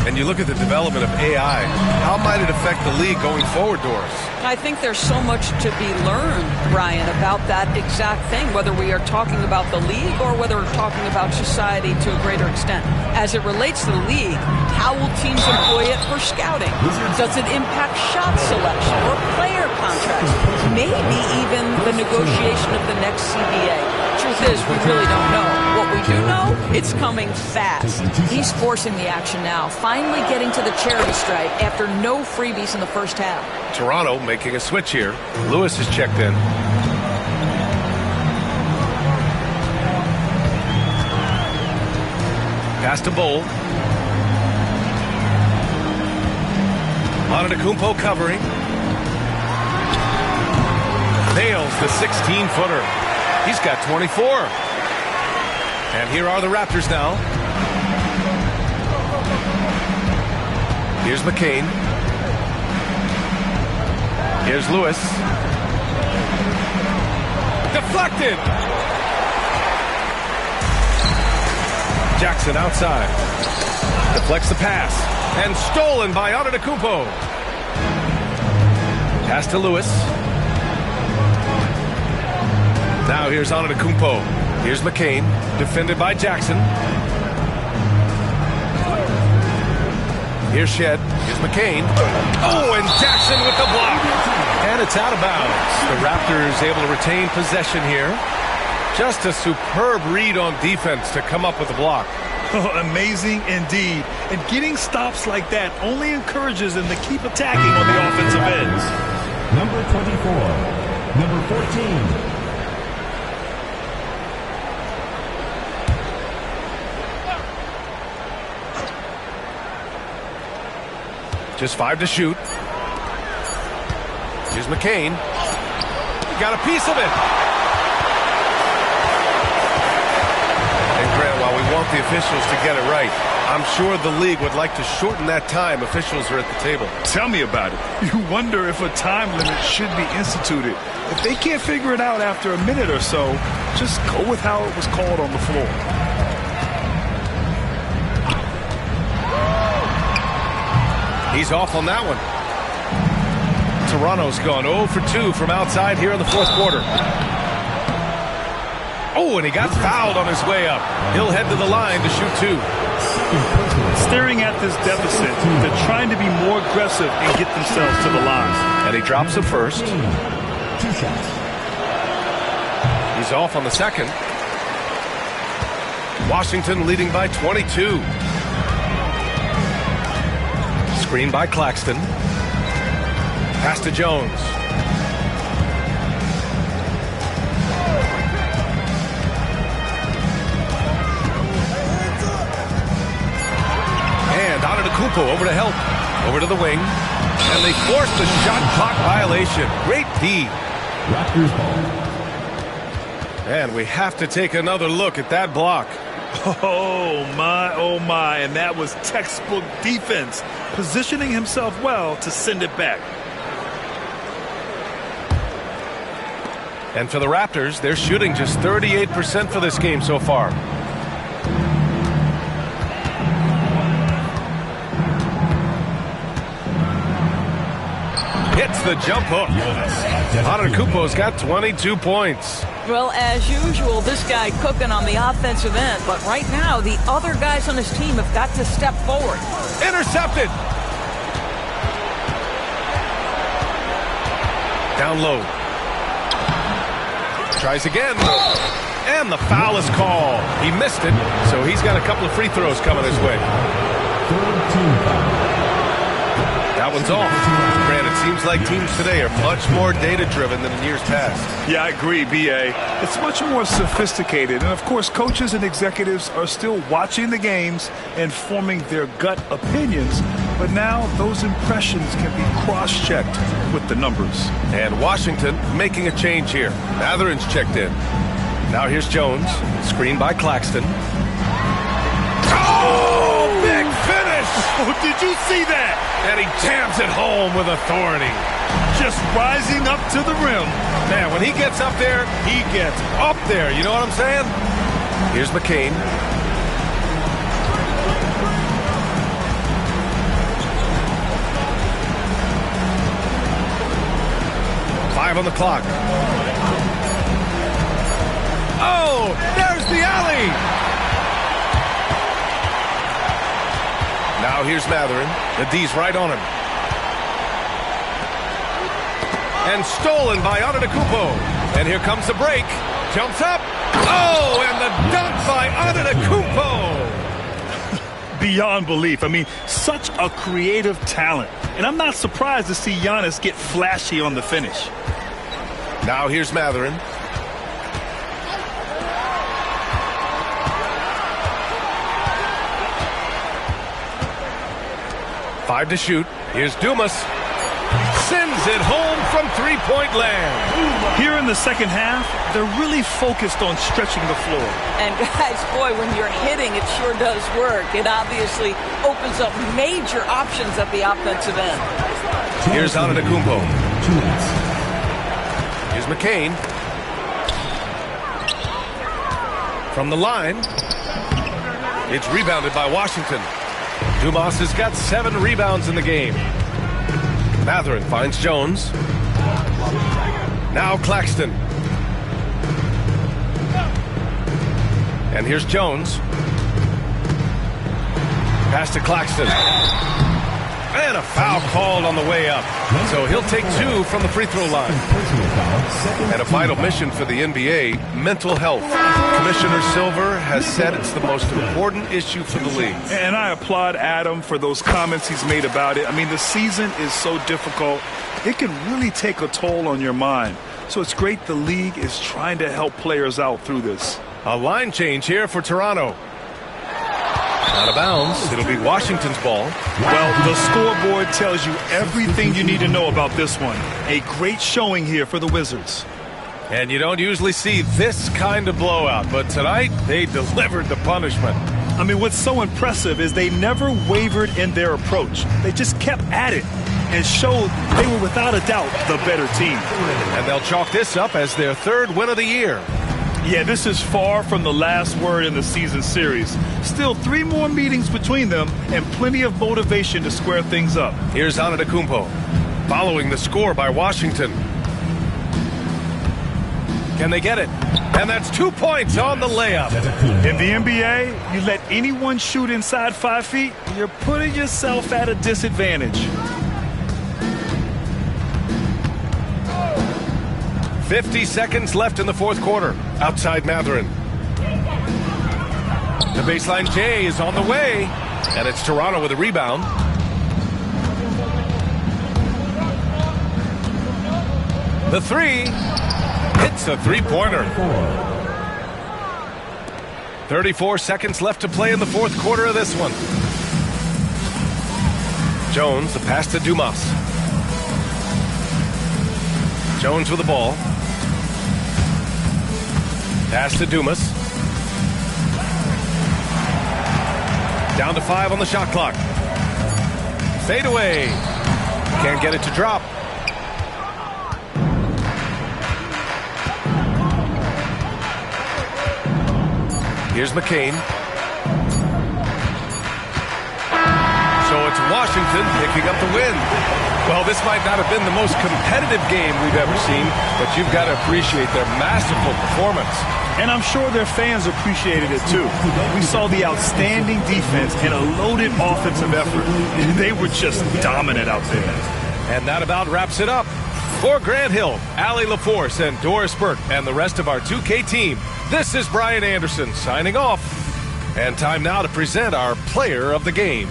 And you look at the development of AI. How might it affect the league going forward, Doris? I think there's so much to be learned, Brian, about that exact thing, whether we are talking about the league or whether we're talking about society to a greater extent. As it relates to the league, how will teams employ it for scouting? Does it impact shot selection or player contracts? Maybe even the negotiation of the next CBA. Truth is, we really don't know. What we do know, it's coming fast. He's forcing the action now, finally getting to the charity stripe after no freebies in the first half. Toronto making a switch here. Lewis is checked in. Pass to Bol. Antetokounmpo covering. Nails the 16-footer. He's got 24. And here are the Raptors now. Here's McCain. Here's Lewis. Deflected. Jackson outside. Deflects the pass. And stolen by Antetokounmpo. Pass to Lewis. Now here's Antetokounmpo. Here's McCain. Defended by Jackson. Here's Shed. Here's McCain. Oh, and Jackson with the block. And it's out of bounds. The Raptors able to retain possession here. Just a superb read on defense to come up with the block. Oh, amazing indeed. And getting stops like that only encourages them to keep attacking on the offensive ends. Number 24. Number 14. Just 5 to shoot. Here's McCain. He got a piece of it. And Grant, while we want the officials to get it right, I'm sure the league would like to shorten that time officials are at the table. Tell me about it. You wonder if a time limit should be instituted. If they can't figure it out after a minute or so, just go with how it was called on the floor. He's off on that one. Toronto's gone 0 for 2 from outside here in the fourth quarter. Oh, and he got fouled on his way up. He'll head to the line to shoot 2. Staring at this deficit, they're trying to be more aggressive and get themselves to the line. And he drops the first. 2 shots. He's off on the second. Washington leading by 22. Screen by Claxton. Pass to Jones. And Antetokounmpo over to help. Over to the wing. And they force the shot clock violation. Great D. Raptors ball. And we have to take another look at that block. Oh my, and that was textbook defense, positioning himself well to send it back. And for the Raptors, they're shooting just 38% for this game so far. hits the jump hook. Antetokounmpo's got 22 points. Well, as usual, this guy cooking on the offensive end. But right now, the other guys on his team have got to step forward. Intercepted. Down low. Tries again. And the foul is called. He missed it, so he's got a couple of free throws coming his way. That one's off. Grant, it seems like teams today are much more data-driven than in years past. Yeah, I agree, B.A. It's much more sophisticated. And, of course, coaches and executives are still watching the games and forming their gut opinions. But now those impressions can be cross-checked with the numbers. And Washington making a change here. Mathurin's checked in. Now here's Jones. Screened by Claxton. Oh, big finish! Oh, did you see that? And he jams it home with authority. Just rising up to the rim. Man, when he gets up there, he gets up there. You know what I'm saying? Here's McCain. Five on the clock. Oh, there's the alley. Now here's Mathurin. The D's right on him. And stolen by Antetokounmpo. And here comes the break. Jumps up. Oh, and the dunk by Antetokounmpo. Beyond belief. I mean, such a creative talent. And I'm not surprised to see Giannis get flashy on the finish. Now here's Mathurin. Five to shoot. Here's Dumas. Sends it home from three-point land. Here in the second half, they're really focused on stretching the floor. And guys, boy, when you're hitting, it sure does work. It obviously opens up major options at the offensive end. Here's Antetokounmpo. Here's McCain. From the line. It's rebounded by Washington. Dumas has got 7 rebounds in the game. Mathurin finds Jones. Now Claxton. And here's Jones. Pass to Claxton. And a foul called on the way up. So he'll take 2 from the free throw line. And a vital mission for the NBA, mental health. Commissioner Silver has said it's the most important issue for the league. And I applaud Adam for those comments he's made about it. I mean, the season is so difficult. It can really take a toll on your mind. So it's great the league is trying to help players out through this. A line change here for Toronto. Out of bounds. It'll be Washington's ball. Well, the scoreboard tells you everything you need to know about this one. A great showing here for the Wizards. And you don't usually see this kind of blowout, but tonight they delivered the punishment. I mean, what's so impressive is they never wavered in their approach. They just kept at it and showed they were without a doubt the better team. And they'll chalk this up as their 3rd win of the year. Yeah, this is far from the last word in the season series. Still 3 more meetings between them and plenty of motivation to square things up. Here's Antetokounmpo following the score by Washington. Can they get it? And that's 2 points on the layup. In the NBA, you let anyone shoot inside 5 feet, you're putting yourself at a disadvantage. 50 seconds left in the 4th quarter. Outside Mathurin. The baseline J is on the way. And it's Toronto with a rebound. The 3 hits a 3-pointer. 34 seconds left to play in the 4th quarter of this one. Jones, the pass to Dumas. Jones with the ball. Pass to Dumas. Down to 5 on the shot clock. Fade away. Can't get it to drop. Here's McCain. So it's Washington picking up the win. Well, this might not have been the most competitive game we've ever seen, but you've got to appreciate their masterful performance. And I'm sure their fans appreciated it too. We saw the outstanding defense and a loaded offensive effort. They were just dominant out there. And that about wraps it up. For Grant Hill, Allie LaForce, and Doris Burke, and the rest of our 2K team, this is Brian Anderson signing off. And time now to present our player of the game.